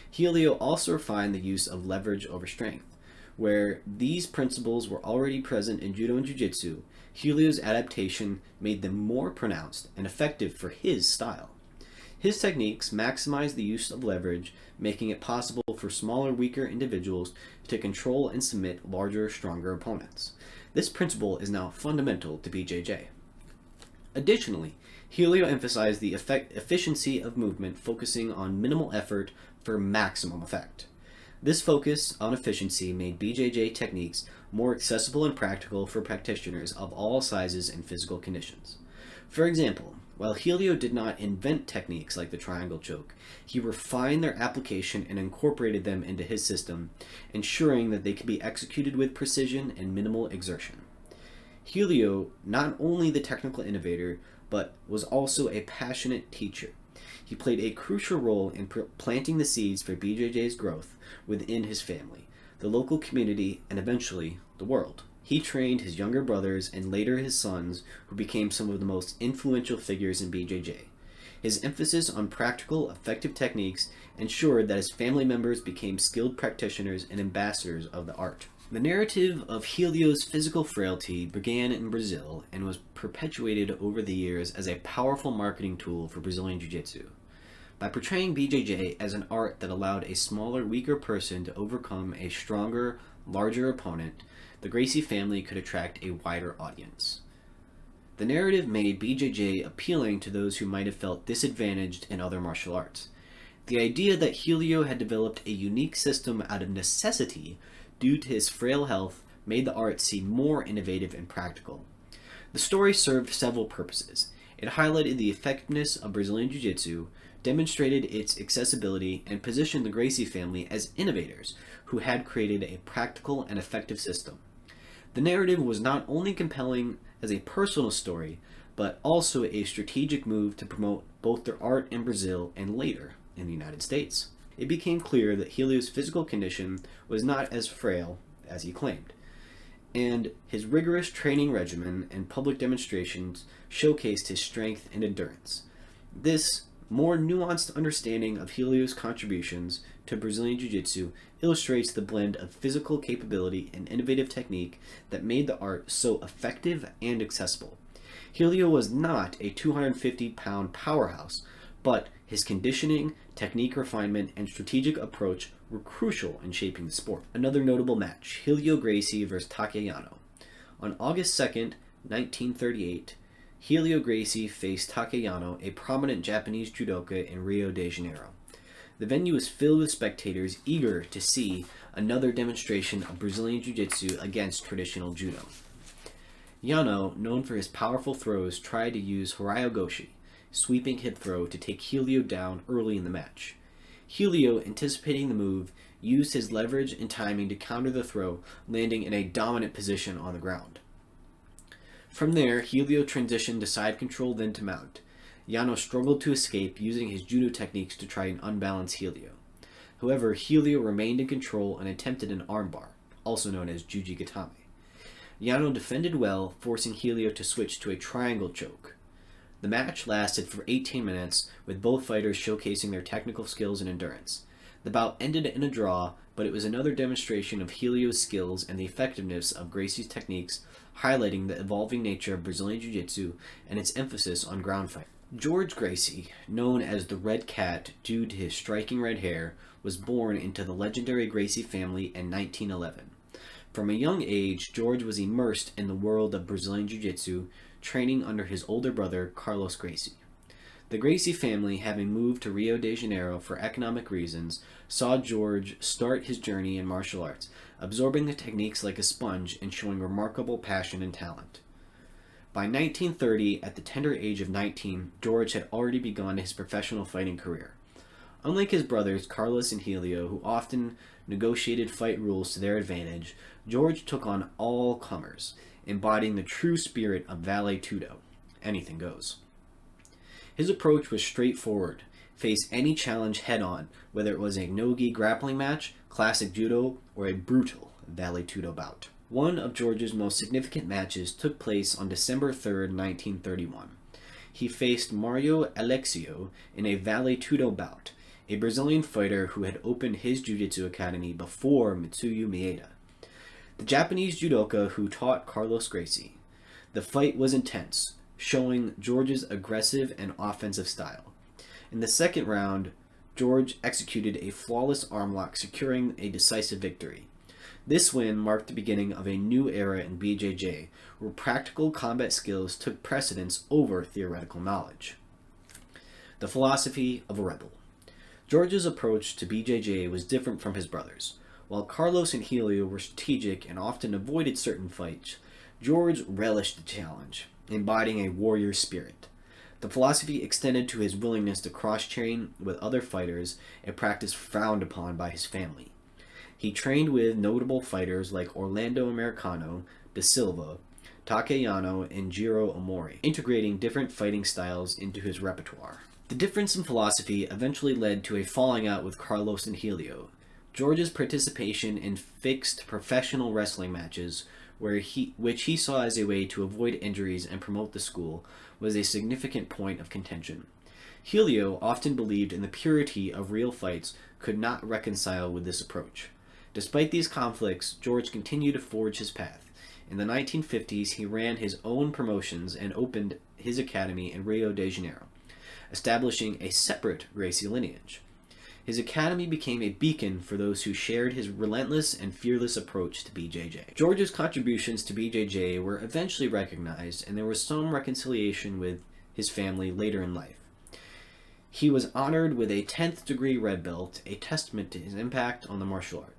Speaker 1: Helio also refined the use of leverage over strength. Where these principles were already present in Judo and Jiu-Jitsu, Helio's adaptation made them more pronounced and effective for his style. His techniques maximized the use of leverage, making it possible for smaller, weaker individuals to control and submit larger, stronger opponents. This principle is now fundamental to BJJ. Additionally, Helio emphasized the efficiency of movement, focusing on minimal effort for maximum effect. This focus on efficiency made BJJ techniques more accessible and practical for practitioners of all sizes and physical conditions. For example, while Helio did not invent techniques like the triangle choke, he refined their application and incorporated them into his system, ensuring that they could be executed with precision and minimal exertion. Helio, not only the technical innovator, but was also a passionate teacher. He played a crucial role in planting the seeds for BJJ's growth within his family, the local community, and eventually the world. He trained his younger brothers and later his sons, who became some of the most influential figures in BJJ. His emphasis on practical, effective techniques ensured that his family members became skilled practitioners and ambassadors of the art. The narrative of Helio's physical frailty began in Brazil and was perpetuated over the years as a powerful marketing tool for Brazilian Jiu-Jitsu. By portraying BJJ as an art that allowed a smaller, weaker person to overcome a stronger, larger opponent, the Gracie family could attract a wider audience. The narrative made BJJ appealing to those who might have felt disadvantaged in other martial arts. The idea that Helio had developed a unique system out of necessity due to his frail health made the art seem more innovative and practical. The story served several purposes. It highlighted the effectiveness of Brazilian Jiu-Jitsu, demonstrated its accessibility, and positioned the Gracie family as innovators who had created a practical and effective system. The narrative was not only compelling as a personal story, but also a strategic move to promote both their art in Brazil and later in the United States. It became clear that Helio's physical condition was not as frail as he claimed, and his rigorous training regimen and public demonstrations showcased his strength and endurance. This more nuanced understanding of Helio's contributions to Brazilian Jiu-Jitsu illustrates the blend of physical capability and innovative technique that made the art so effective and accessible. Helio was not a 250-pound powerhouse, but his conditioning, technique refinement, and strategic approach were crucial in shaping the sport. Another notable match, Helio Gracie vs. Takano. On August 2nd, 1938, Helio Gracie faced Takano, a prominent Japanese judoka, in Rio de Janeiro. The venue was filled with spectators eager to see another demonstration of Brazilian Jiu-Jitsu against traditional judo. Yano, known for his powerful throws, tried to use Horiogoshi, sweeping hip throw, to take Helio down early in the match. Helio, anticipating the move, used his leverage and timing to counter the throw, landing in a dominant position on the ground. From there, Helio transitioned to side control, then to mount. Yano struggled to escape, using his judo techniques to try and unbalance Helio. However, Helio remained in control and attempted an armbar, also known as Juji Gatame. Yano defended well, forcing Helio to switch to a triangle choke. The match lasted for 18 minutes, with both fighters showcasing their technical skills and endurance. The bout ended in a draw, but it was another demonstration of Helio's skills and the effectiveness of Gracie's techniques, highlighting the evolving nature of Brazilian Jiu-Jitsu and its emphasis on ground fight. George Gracie, known as the Red Cat due to his striking red hair, was born into the legendary Gracie family in 1911. From a young age, George was immersed in the world of Brazilian Jiu-Jitsu, training under his older brother, Carlos Gracie. The Gracie family, having moved to Rio de Janeiro for economic reasons, saw George start his journey in martial arts, absorbing the techniques like a sponge and showing remarkable passion and talent. By 1930, at the tender age of 19, George had already begun his professional fighting career. Unlike his brothers, Carlos and Helio, who often negotiated fight rules to their advantage, George took on all comers, embodying the true spirit of Vale Tudo. Anything goes. His approach was straightforward. Face any challenge head-on, whether it was a no-gi grappling match, classic judo, or a brutal Vale Tudo bout. One of George's most significant matches took place on December 3rd, 1931. He faced Mario Alexio in a Vale Tudo bout, a Brazilian fighter who had opened his Jiu-Jitsu Academy before Mitsuyo Maeda, the Japanese judoka who taught Carlos Gracie. The fight was intense, showing George's aggressive and offensive style. In the second round, George executed a flawless armlock, securing a decisive victory. This win marked the beginning of a new era in BJJ, where practical combat skills took precedence over theoretical knowledge. The philosophy of a rebel. George's approach to BJJ was different from his brothers. While Carlos and Helio were strategic and often avoided certain fights, George relished the challenge, embodying a warrior spirit. The philosophy extended to his willingness to cross-train with other fighters, a practice frowned upon by his family. He trained with notable fighters like Orlando Americano, Da Silva, Takano, and Jiro Amori, integrating different fighting styles into his repertoire. The difference in philosophy eventually led to a falling out with Carlos and Helio. George's participation in fixed professional wrestling matches which he saw as a way to avoid injuries and promote the school, was a significant point of contention. Helio, often believed in the purity of real fights, could not reconcile with this approach. Despite these conflicts, George continued to forge his path. In the 1950s, he ran his own promotions and opened his academy in Rio de Janeiro, establishing a separate Gracie lineage. His academy became a beacon for those who shared his relentless and fearless approach to BJJ. George's contributions to BJJ were eventually recognized, and there was some reconciliation with his family later in life. He was honored with a 10th degree red belt, a testament to his impact on the martial art.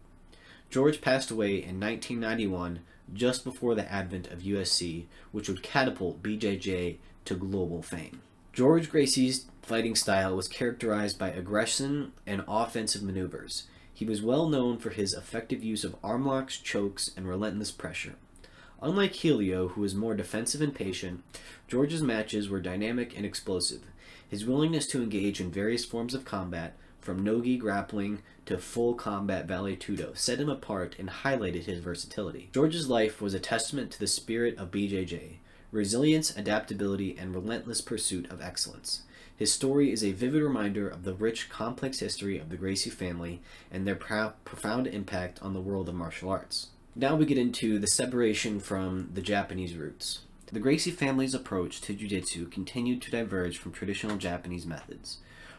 Speaker 1: George passed away in 1991, just before the advent of USC, which would catapult BJJ to global fame. George Gracie's fighting style was characterized by aggression and offensive maneuvers. He was well known for his effective use of arm locks, chokes, and relentless pressure. Unlike Helio, who was more defensive and patient, George's matches were dynamic and explosive. His willingness to engage in various forms of combat, from no-gi grappling to full combat ballet Judo, set him apart and highlighted his versatility. George's life was a testament to the spirit of BJJ, resilience, adaptability, and relentless pursuit of excellence. His story is a vivid reminder of the rich, complex history of the Gracie family and their profound impact on the world of martial arts. Now we get into the separation from the Japanese roots. The Gracie family's approach to jiu-jitsu continued to diverge from traditional Japanese methods.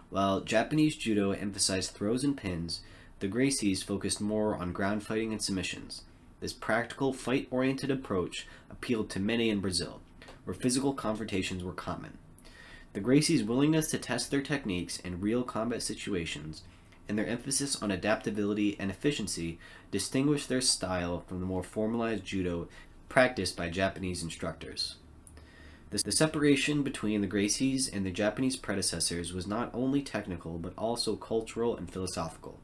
Speaker 1: While Japanese Judo emphasized throws and pins, the Gracies focused more on ground fighting and submissions. This practical, fight-oriented approach appealed to many in Brazil, where physical confrontations were common. The Gracies' willingness to test their techniques in real combat situations and their emphasis on adaptability and efficiency distinguished their style from the more formalized Judo practiced by Japanese instructors. The separation between the Gracies and their Japanese predecessors was not only technical but also cultural and philosophical.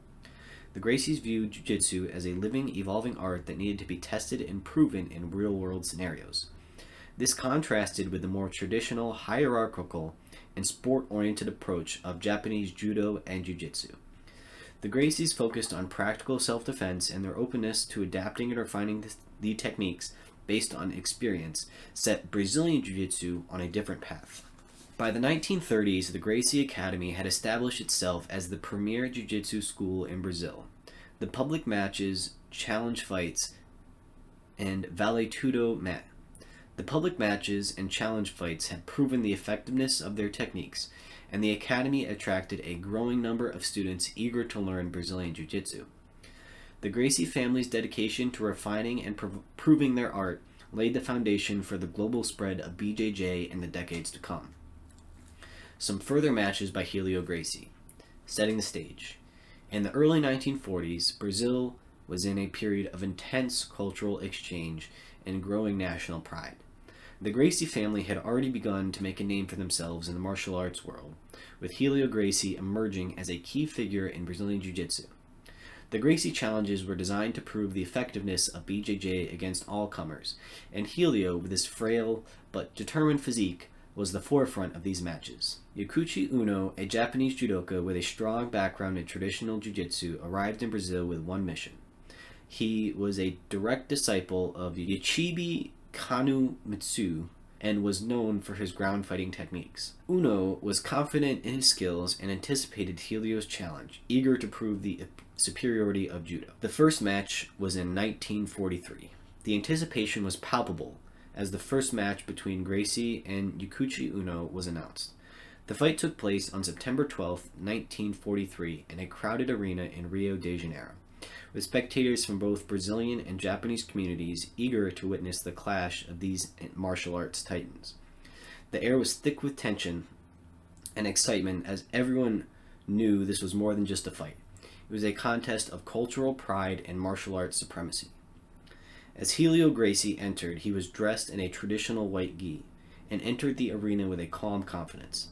Speaker 1: The Gracies viewed jiu-jitsu as a living, evolving art that needed to be tested and proven in real-world scenarios. This contrasted with the more traditional, hierarchical, and sport-oriented approach of Japanese Judo and Jiu-Jitsu. The Gracies focused on practical self-defense, and their openness to adapting and refining the techniques based on experience set Brazilian Jiu-Jitsu on a different path. By the 1930s, the Gracie Academy had established itself as the premier jiu-jitsu school in Brazil. The public matches, challenge fights, and vale tudo The public matches and challenge fights had proven the effectiveness of their techniques, and the academy attracted a growing number of students eager to learn Brazilian Jiu-Jitsu. The Gracie family's dedication to refining and proving their art laid the foundation for the global spread of BJJ in the decades to come. Some further matches by Helio Gracie, setting the stage. In the early 1940s, Brazil was in a period of intense cultural exchange and growing national pride. The Gracie family had already begun to make a name for themselves in the martial arts world, with Helio Gracie emerging as a key figure in Brazilian Jiu-Jitsu. The Gracie challenges were designed to prove the effectiveness of BJJ against all comers, and Helio, with his frail but determined physique, was the forefront of these matches. Yuchi Uno, a Japanese judoka with a strong background in traditional jiu-jitsu, arrived in Brazil with one mission. He was a direct disciple of Yuchi Kanu Mitsuyo and was known for his ground fighting techniques. Uno was confident in his skills and anticipated Helio's challenge, eager to prove the superiority of Judo. The first match was in 1943. The anticipation was palpable as the first match between Gracie and Yuchi Uno was announced. The fight took place on September 12, 1943, in a crowded arena in Rio de Janeiro, with spectators from both Brazilian and Japanese communities eager to witness the clash of these martial arts titans. The air was thick with tension and excitement as everyone knew this was more than just a fight. It was a contest of cultural pride and martial arts supremacy. As Helio Gracie entered, he was dressed in a traditional white gi and entered the arena with a calm confidence.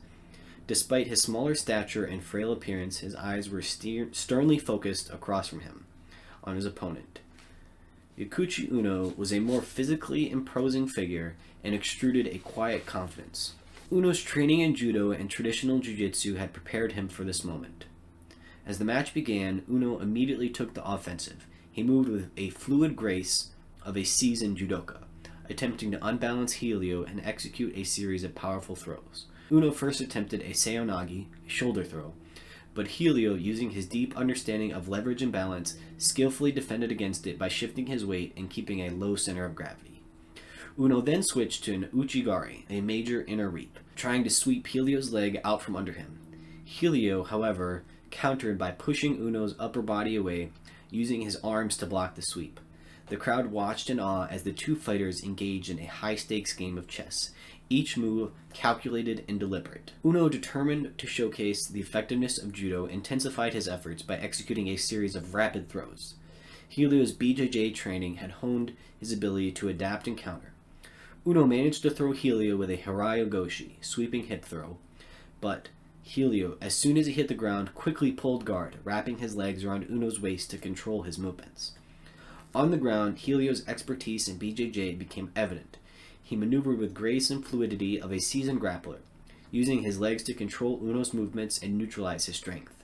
Speaker 1: Despite his smaller stature and frail appearance, his eyes were sternly focused across from him, on his opponent. Yuchi Uno was a more physically imposing figure and extruded a quiet confidence. Uno's training in Judo and traditional Jiu-Jitsu had prepared him for this moment. As the match began, Uno immediately took the offensive. He moved with a fluid grace, of a seasoned judoka, attempting to unbalance Helio and execute a series of powerful throws. Uno first attempted a seonagi, a shoulder throw, but Helio, using his deep understanding of leverage and balance, skillfully defended against it by shifting his weight and keeping a low center of gravity. Uno then switched to an uchigari, a major inner reap, trying to sweep Helio's leg out from under him. Helio, however, countered by pushing Uno's upper body away, using his arms to block the sweep. The crowd watched in awe as the two fighters engaged in a high-stakes game of chess, each move calculated and deliberate. Uno, determined to showcase the effectiveness of judo, intensified his efforts by executing a series of rapid throws. Helio's BJJ training had honed his ability to adapt and counter. Uno managed to throw Helio with a Helio Gracie, sweeping hip throw, but Helio, as soon as he hit the ground, quickly pulled guard, wrapping his legs around Uno's waist to control his movements. On the ground, Helio's expertise in BJJ became evident. He maneuvered with grace and fluidity of a seasoned grappler, using his legs to control Uno's movements and neutralize his strength.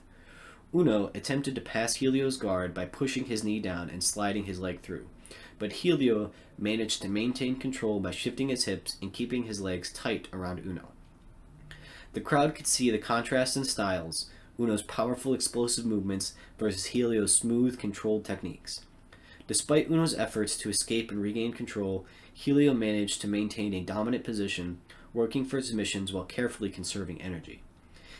Speaker 1: Uno attempted to pass Helio's guard by pushing his knee down and sliding his leg through, but Helio managed to maintain control by shifting his hips and keeping his legs tight around Uno. The crowd could see the contrast in styles, Uno's powerful explosive movements versus Helio's smooth, controlled techniques. Despite Uno's efforts to escape and regain control, Helio managed to maintain a dominant position, working for submissions while carefully conserving energy.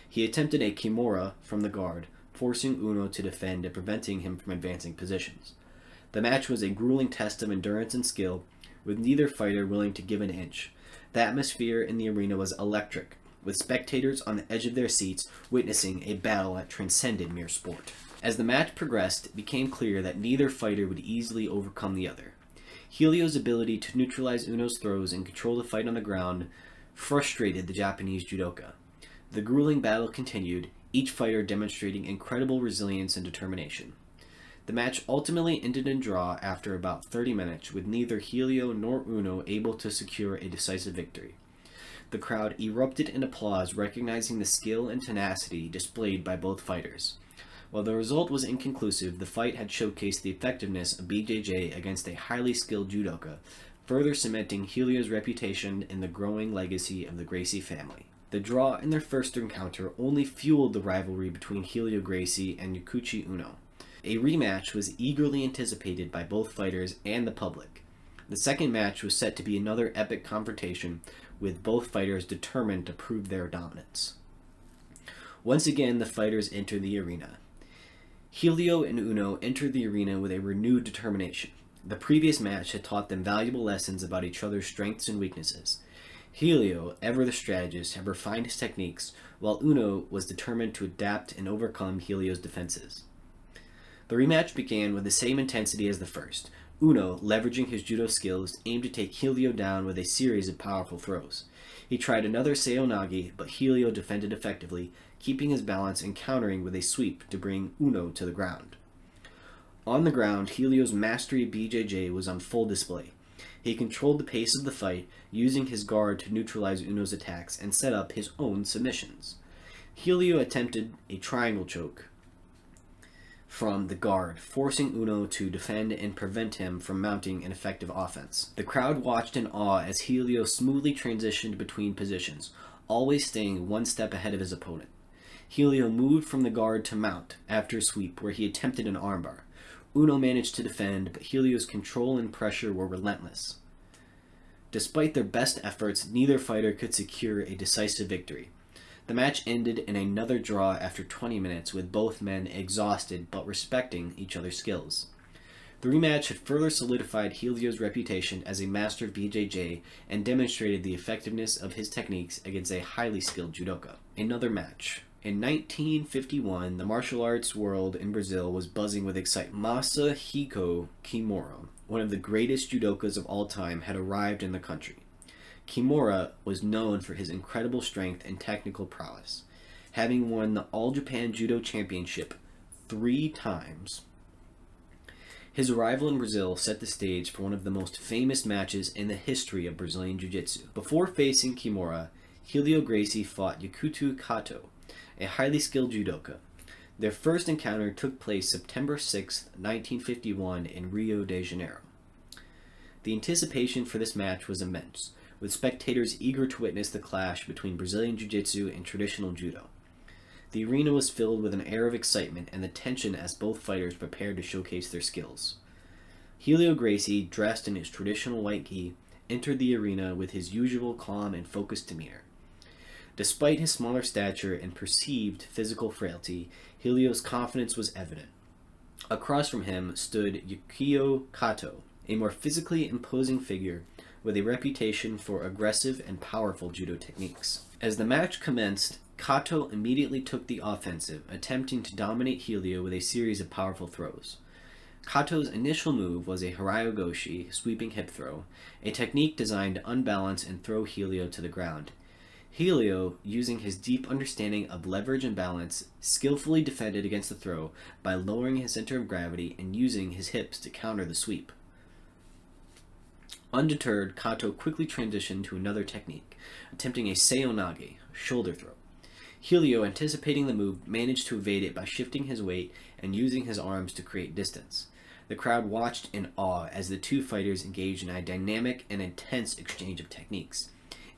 Speaker 1: He attempted a Kimura from the guard, forcing Uno to defend and preventing him from advancing positions. The match was a grueling test of endurance and skill, with neither fighter willing to give an inch. The atmosphere in the arena was electric, with spectators on the edge of their seats witnessing a battle that transcended mere sport. As the match progressed, it became clear that neither fighter would easily overcome the other. Helio's ability to neutralize Uno's throws and control the fight on the ground frustrated the Japanese judoka. The grueling battle continued, each fighter demonstrating incredible resilience and determination. The match ultimately ended in draw after about 30 minutes, with neither Helio nor Uno able to secure a decisive victory. The crowd erupted in applause, recognizing the skill and tenacity displayed by both fighters. While the result was inconclusive, the fight had showcased the effectiveness of BJJ against a highly skilled judoka, further cementing Helio's reputation in the growing legacy of the Gracie family. The draw in their first encounter only fueled the rivalry between Helio Gracie and Yukio Uno. A rematch was eagerly anticipated by both fighters and the public. The second match was set to be another epic confrontation, with both fighters determined to prove their dominance. Once again, the fighters entered the arena. Helio and Uno entered the arena with a renewed determination. The previous match had taught them valuable lessons about each other's strengths and weaknesses. Helio, ever the strategist, had refined his techniques, while Uno was determined to adapt and overcome Helio's defenses. The rematch began with the same intensity as the first. Uno, leveraging his judo skills, aimed to take Helio down with a series of powerful throws. He tried another seonagi, but Helio defended effectively, keeping his balance and countering with a sweep to bring Uno to the ground. On the ground, Helio's mastery of BJJ was on full display. He controlled the pace of the fight, using his guard to neutralize Uno's attacks and set up his own submissions. Helio attempted a triangle choke from the guard, forcing Uno to defend and prevent him from mounting an effective offense. The crowd watched in awe as Helio smoothly transitioned between positions, always staying one step ahead of his opponent. Helio moved from the guard to mount after a sweep where he attempted an armbar. Uno managed to defend, but Helio's control and pressure were relentless. Despite their best efforts, neither fighter could secure a decisive victory. The match ended in another draw after 20 minutes, with both men exhausted but respecting each other's skills. The rematch had further solidified Helio's reputation as a master of BJJ and demonstrated the effectiveness of his techniques against a highly skilled judoka. Another match. In 1951, the martial arts world in Brazil was buzzing with excitement. Masahiko Kimura, one of the greatest judokas of all time, had arrived in the country. Kimura was known for his incredible strength and technical prowess, having won the All Japan Judo Championship 3 times. His arrival in Brazil set the stage for one of the most famous matches in the history of Brazilian Jiu-Jitsu. Before facing Kimura, Helio Gracie fought Yukio Kato, a highly skilled judoka. Their first encounter took place September 6, 1951 in Rio de Janeiro. The anticipation for this match was immense, with spectators eager to witness the clash between Brazilian Jiu-Jitsu and traditional Judo. The arena was filled with an air of excitement and the tension as both fighters prepared to showcase their skills. Helio Gracie, dressed in his traditional white gi, entered the arena with his usual calm and focused demeanor. Despite his smaller stature and perceived physical frailty, Helio's confidence was evident. Across from him stood Yukio Kato, a more physically imposing figure with a reputation for aggressive and powerful judo techniques. As the match commenced, Kato immediately took the offensive, attempting to dominate Helio with a series of powerful throws. Kato's initial move was a Helio Gracie sweeping hip throw, a technique designed to unbalance and throw Helio to the ground. Helio, using his deep understanding of leverage and balance, skillfully defended against the throw by lowering his center of gravity and using his hips to counter the sweep. Undeterred, Kato quickly transitioned to another technique, attempting a seonage, shoulder throw. Helio, anticipating the move, managed to evade it by shifting his weight and using his arms to create distance. The crowd watched in awe as the two fighters engaged in a dynamic and intense exchange of techniques,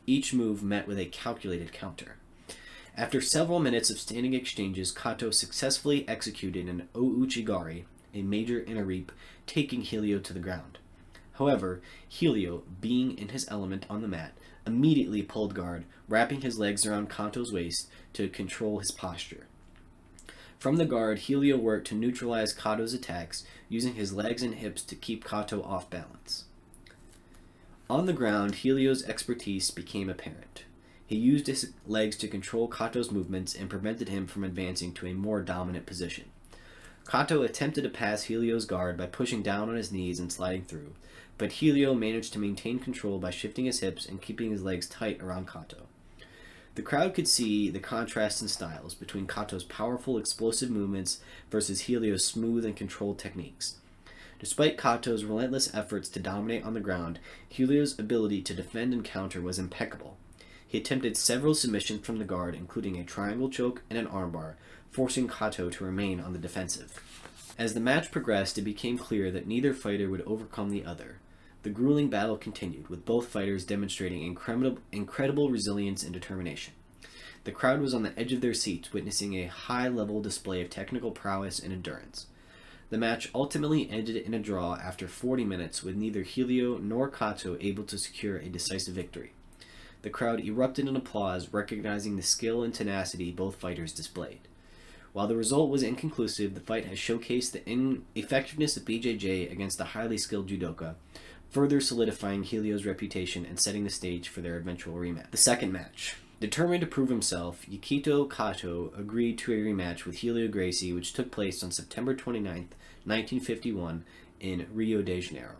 Speaker 1: each move met with a calculated counter. After several minutes of standing exchanges, Kato successfully executed an ouchigari, a major inner reap, taking Helio to the ground. However, Helio, being in his element on the mat, immediately pulled guard, wrapping his legs around Kato's waist to control his posture. From the guard, Helio worked to neutralize Kato's attacks, using his legs and hips to keep Kato off balance. On the ground, Helio's expertise became apparent. He used his legs to control Kato's movements and prevented him from advancing to a more dominant position. Kato attempted to pass Helio's guard by pushing down on his knees and sliding through, but Helio managed to maintain control by shifting his hips and keeping his legs tight around Kato. The crowd could see the contrast in styles between Kato's powerful, explosive movements versus Helio's smooth and controlled techniques. Despite Kato's relentless efforts to dominate on the ground, Helio's ability to defend and counter was impeccable. He attempted several submissions from the guard, including a triangle choke and an armbar, forcing Kato to remain on the defensive. As the match progressed, it became clear that neither fighter would overcome the other. The grueling battle continued, with both fighters demonstrating incredible resilience and determination. The crowd was on the edge of their seats, witnessing a high-level display of technical prowess and endurance. The match ultimately ended in a draw after 40 minutes, with neither Helio nor Kato able to secure a decisive victory. The crowd erupted in applause, recognizing the skill and tenacity both fighters displayed. While the result was inconclusive, the fight has showcased the ineffectiveness of BJJ against a highly skilled judoka, further solidifying Helio's reputation and setting the stage for their eventual rematch. The second match. Determined to prove himself, Yukio Kato agreed to a rematch with Helio Gracie, which took place on September 29, 1951, in Rio de Janeiro.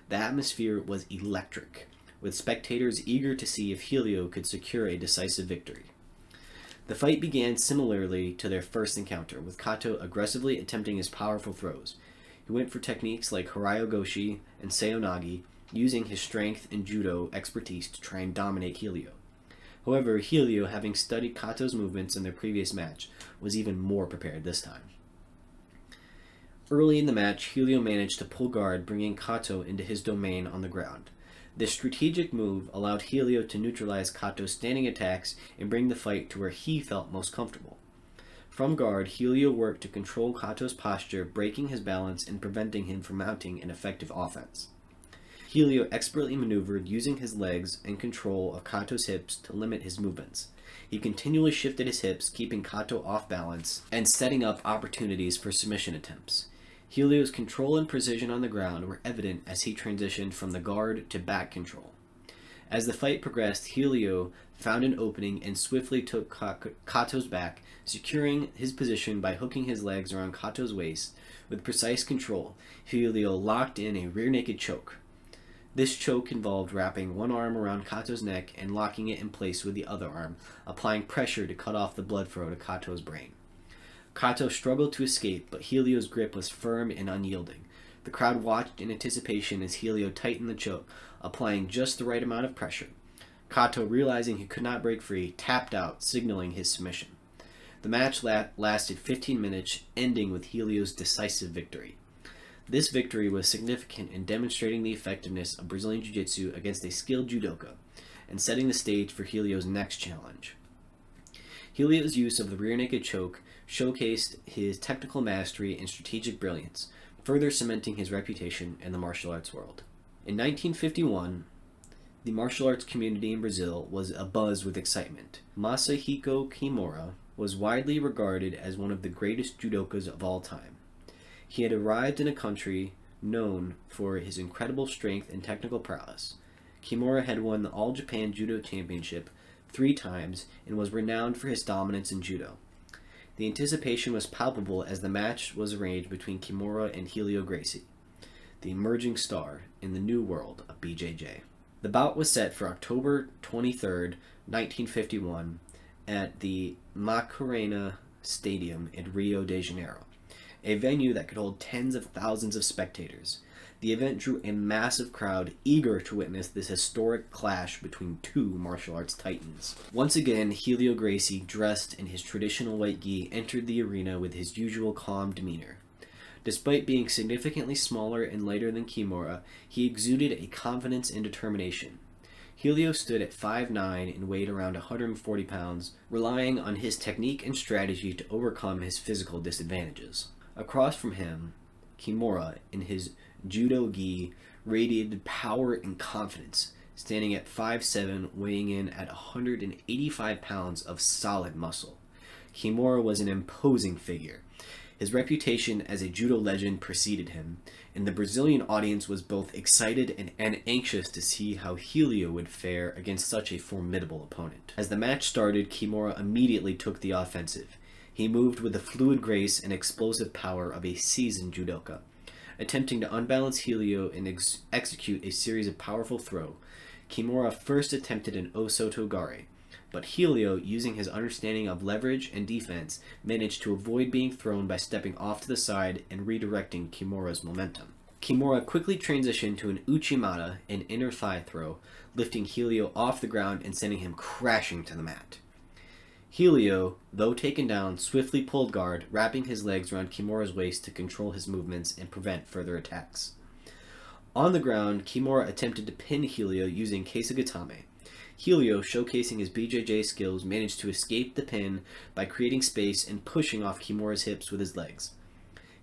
Speaker 1: The atmosphere was electric, with spectators eager to see if Helio could secure a decisive victory. The fight began similarly to their first encounter, with Kato aggressively attempting his powerful throws. He went for techniques like Helio Gracie and seonage, using his strength and judo expertise to try and dominate Helio. However, Helio, having studied Kato's movements in their previous match, was even more prepared this time. Early in the match, Helio managed to pull guard, bringing Kato into his domain on the ground. This strategic move allowed Helio to neutralize Kato's standing attacks and bring the fight to where he felt most comfortable. From guard, Helio worked to control Kato's posture, breaking his balance and preventing him from mounting an effective offense. Helio expertly maneuvered, using his legs and control of Kato's hips to limit his movements. He continually shifted his hips, keeping Kato off balance and setting up opportunities for submission attempts. Helio's control and precision on the ground were evident as he transitioned from the guard to back control. As the fight progressed, Helio found an opening and swiftly took Kato's back, securing his position by hooking his legs around Kato's waist. With precise control, Helio locked in a rear naked choke. This choke involved wrapping one arm around Kato's neck and locking it in place with the other arm, applying pressure to cut off the blood flow to Kato's brain. Kato struggled to escape, but Helio's grip was firm and unyielding. The crowd watched in anticipation as Helio tightened the choke, applying just the right amount of pressure. Kato, realizing he could not break free, tapped out, signaling his submission. The match lasted 15 minutes, ending with Helio's decisive victory. This victory was significant in demonstrating the effectiveness of Brazilian Jiu-Jitsu against a skilled judoka, and setting the stage for Helio's next challenge. Helio's use of the rear naked choke showcased his technical mastery and strategic brilliance, further cementing his reputation in the martial arts world. In 1951, the martial arts community in Brazil was abuzz with excitement. Masahiko Kimura was widely regarded as one of the greatest judokas of all time. He had arrived in a country known for his incredible strength and technical prowess. Kimura had won the All Japan Judo Championship 3 times and was renowned for his dominance in judo. The anticipation was palpable as the match was arranged between Kimura and Helio Gracie, the emerging star in the new world of BJJ. The bout was set for October 23, 1951, at the Macarena Stadium in Rio de Janeiro, a venue that could hold tens of thousands of spectators. The event drew a massive crowd eager to witness this historic clash between two martial arts titans. Once again, Helio Gracie, dressed in his traditional white gi, entered the arena with his usual calm demeanor. Despite being significantly smaller and lighter than Kimura, he exuded a confidence and determination. Helio stood at 5'9" and weighed around 140 pounds, relying on his technique and strategy to overcome his physical disadvantages. Across from him, Kimura, in his judo gi, radiated power and confidence, standing at 5'7", weighing in at 185 pounds of solid muscle. Kimura was an imposing figure. His reputation as a judo legend preceded him, and the Brazilian audience was both excited and anxious to see how Helio would fare against such a formidable opponent. As the match started, Kimura immediately took the offensive. He moved with the fluid grace and explosive power of a seasoned judoka. Attempting to unbalance Helio and execute a series of powerful throws, Kimura first attempted an Osoto Gare, but Helio, using his understanding of leverage and defense, managed to avoid being thrown by stepping off to the side and redirecting Kimura's momentum. Kimura quickly transitioned to an Uchimata, an inner thigh throw, lifting Helio off the ground and sending him crashing to the mat. Helio, though taken down, swiftly pulled guard, wrapping his legs around Kimura's waist to control his movements and prevent further attacks. On the ground, Kimura attempted to pin Helio using Keisugatame. Helio, showcasing his BJJ skills, managed to escape the pin by creating space and pushing off Kimura's hips with his legs.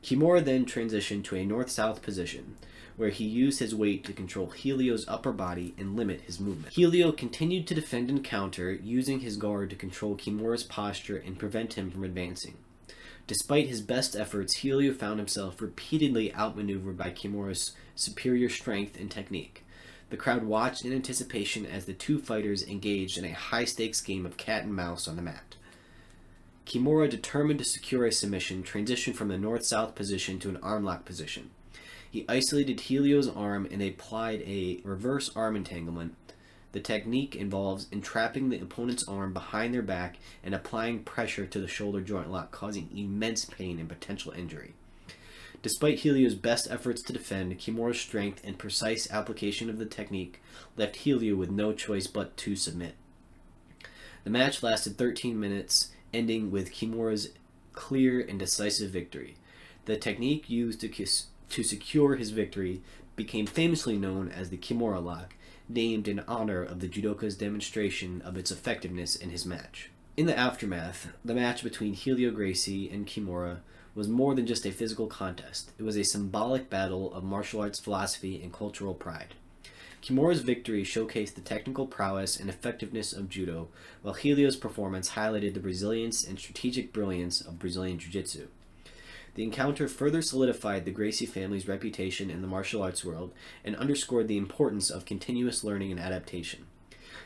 Speaker 1: Kimura then transitioned to a north-south position, where he used his weight to control Helio's upper body and limit his movement. Helio continued to defend and counter, using his guard to control Kimura's posture and prevent him from advancing. Despite his best efforts, Helio found himself repeatedly outmaneuvered by Kimura's superior strength and technique. The crowd watched in anticipation as the two fighters engaged in a high-stakes game of cat and mouse on the mat. Kimura, determined to secure a submission, transitioned from the north-south position to an arm-lock position. He isolated Helio's arm and applied a reverse arm entanglement. The technique involves entrapping the opponent's arm behind their back and applying pressure to the shoulder joint lock, causing immense pain and potential injury. Despite Helio's best efforts to defend, Kimura's strength and precise application of the technique left Helio with no choice but to submit. The match lasted 13 minutes, ending with Kimura's clear and decisive victory. The technique used to secure his victory became famously known as the Kimura lock, named in honor of the judoka's demonstration of its effectiveness in his match. In the aftermath, the match between Helio Gracie and Kimura was more than just a physical contest. It was a symbolic battle of martial arts philosophy and cultural pride. Kimura's victory showcased the technical prowess and effectiveness of judo, while Helio's performance highlighted the resilience and strategic brilliance of Brazilian Jiu-Jitsu. The encounter further solidified the Gracie family's reputation in the martial arts world and underscored the importance of continuous learning and adaptation.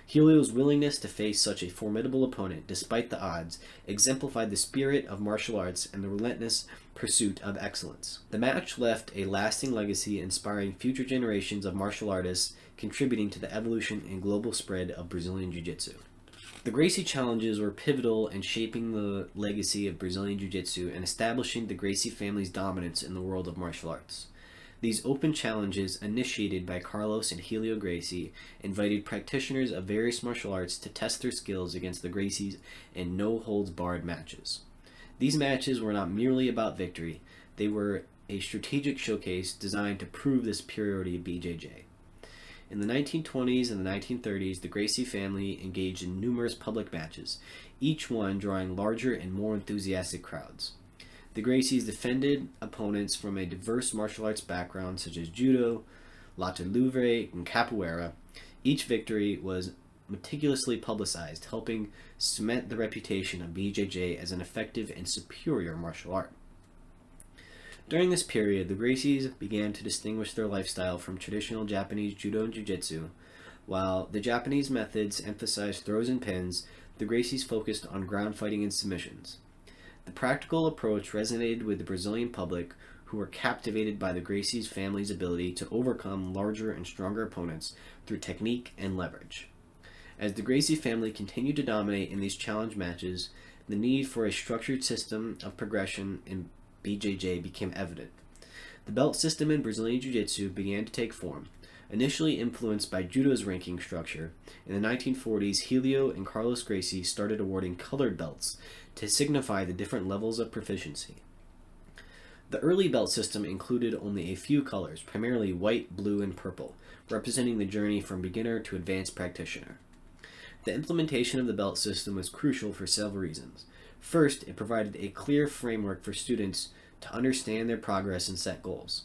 Speaker 1: Helio's willingness to face such a formidable opponent, despite the odds, exemplified the spirit of martial arts and the relentless pursuit of excellence. The match left a lasting legacy, inspiring future generations of martial artists, contributing to the evolution and global spread of Brazilian Jiu-Jitsu. The Gracie challenges were pivotal in shaping the legacy of Brazilian Jiu-Jitsu and establishing the Gracie family's dominance in the world of martial arts. These open challenges, initiated by Carlos and Helio Gracie, invited practitioners of various martial arts to test their skills against the Gracies in no-holds-barred matches. These matches were not merely about victory, they were a strategic showcase designed to prove the superiority of BJJ. In the 1920s and the 1930s, the Gracie family engaged in numerous public matches, each one drawing larger and more enthusiastic crowds. The Gracies defended opponents from a diverse martial arts background such as Judo, Latte Louvre, and Capoeira. Each victory was meticulously publicized, helping cement the reputation of BJJ as an effective and superior martial art. During this period, the Gracies began to distinguish their lifestyle from traditional Japanese Judo and Jiu-Jitsu. While the Japanese methods emphasized throws and pins, the Gracies focused on ground fighting and submissions. The practical approach resonated with the Brazilian public, who were captivated by the Gracies family's ability to overcome larger and stronger opponents through technique and leverage. As the Gracie family continued to dominate in these challenge matches, the need for a structured system of progression in BJJ became evident. The belt system in Brazilian Jiu-Jitsu began to take form. Initially influenced by Judo's ranking structure, in the 1940s, Helio and Carlos Gracie started awarding colored belts to signify the different levels of proficiency. The early belt system included only a few colors, primarily white, blue, and purple, representing the journey from beginner to advanced practitioner. The implementation of the belt system was crucial for several reasons. First, it provided a clear framework for students to understand their progress and set goals.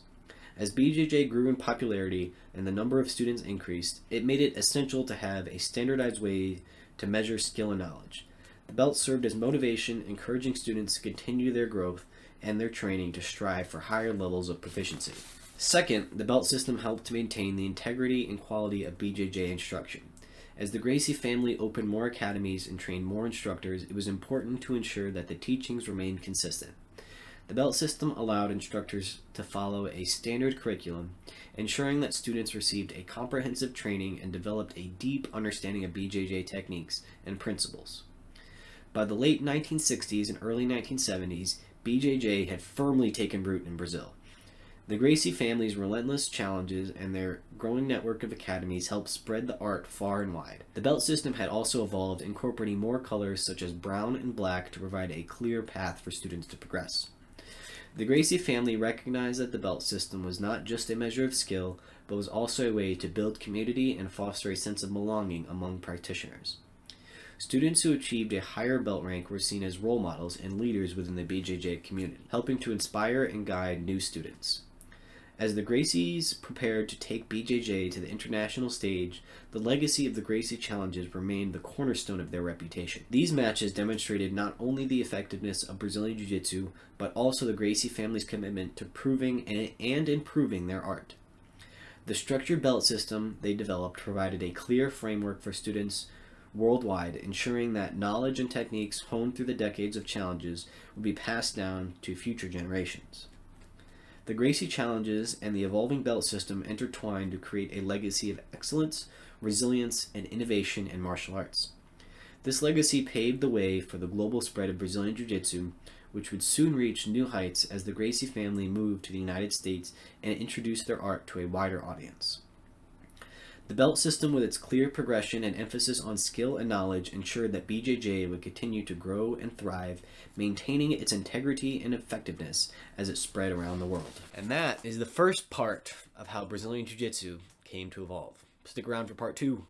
Speaker 1: As BJJ grew in popularity and the number of students increased, it made it essential to have a standardized way to measure skill and knowledge. The belt served as motivation, encouraging students to continue their growth and their training to strive for higher levels of proficiency. Second, the belt system helped to maintain the integrity and quality of BJJ instruction. As the Gracie family opened more academies and trained more instructors, it was important to ensure that the teachings remained consistent. The belt system allowed instructors to follow a standard curriculum, ensuring that students received a comprehensive training and developed a deep understanding of BJJ techniques and principles. By the late 1960s and early 1970s, BJJ had firmly taken root in Brazil. The Gracie family's relentless challenges and their growing network of academies helped spread the art far and wide. The belt system had also evolved, incorporating more colors such as brown and black to provide a clear path for students to progress. The Gracie family recognized that the belt system was not just a measure of skill, but was also a way to build community and foster a sense of belonging among practitioners. Students who achieved a higher belt rank were seen as role models and leaders within the BJJ community, helping to inspire and guide new students. As the Gracies prepared to take BJJ to the international stage, the legacy of the Gracie challenges remained the cornerstone of their reputation. These matches demonstrated not only the effectiveness of Brazilian Jiu-Jitsu, but also the Gracie family's commitment to proving and improving their art. The structured belt system they developed provided a clear framework for students worldwide, ensuring that knowledge and techniques honed through the decades of challenges would be passed down to future generations. The Gracie challenges and the evolving belt system intertwined to create a legacy of excellence, resilience, and innovation in martial arts. This legacy paved the way for the global spread of Brazilian Jiu-Jitsu, which would soon reach new heights as the Gracie family moved to the United States and introduced their art to a wider audience. The belt system, with its clear progression and emphasis on skill and knowledge, ensured that BJJ would continue to grow and thrive, maintaining its integrity and effectiveness as it spread around the world. And that is the first part of how Brazilian Jiu-Jitsu came to evolve. Stick around for part 2.